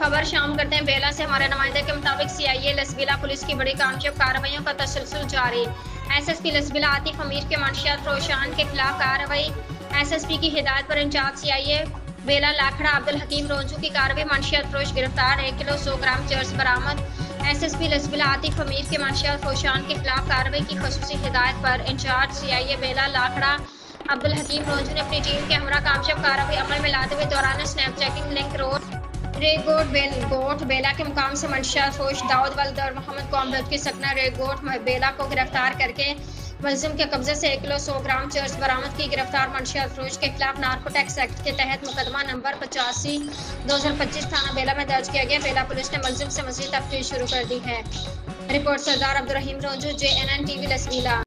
खबर शाम करते हैं बेला से। हमारे नुमाइंदे के मुताबिक सीआईए लसबीला पुलिस की बड़ी कामयाब कार्रवाइयों का तसलसल जारी। एसएसपी लसबीला आतिफ अमीर के मंशियात रोशान के खिलाफ कार्रवाई। एसएसपी की हिदायत पर इंचार्ज सीआईए बेला लाखड़ा अब्दुल हकीम रोंजू की कार्रवाई। मंशियात फरोश गिरफ्तार, 1 किलो 100 ग्राम चर्स बरामद। एसएसपी लसबीला आतिफ अमीर के मंशियात रोशान के खिलाफ कार्रवाई की खसूसी हिदायत पर इंचार्ज सीआईए बेला लाखड़ा अब्दुल हकीम रोंजू ने अपनी टीम के हमरा कामयाब कार्रवाई अमल में लाते हुए दौरान स्नैप चेकिंग लिंक रोड रेगोट बेला के मुकाम से मंशा फरोश दाऊद वल्द और मोहम्मद कौमबद की सकना रेगोट बेला को गिरफ्तार करके मुलजिम के कब्जे से 1 किलो 100 ग्राम चर्स बरामद की। गिरफ्तार मंशिया फरोश के खिलाफ नार्कोटिक्स एक्ट के तहत मुकदमा नंबर 85/2025 थाना बेला में दर्ज किया गया। बेला पुलिस ने मुलजिम से मजीद तफ्तीश शुरू कर दी है। रिपोर्ट सरदार अब्दुल रहीम रोंजू, JNN TV लसबीला।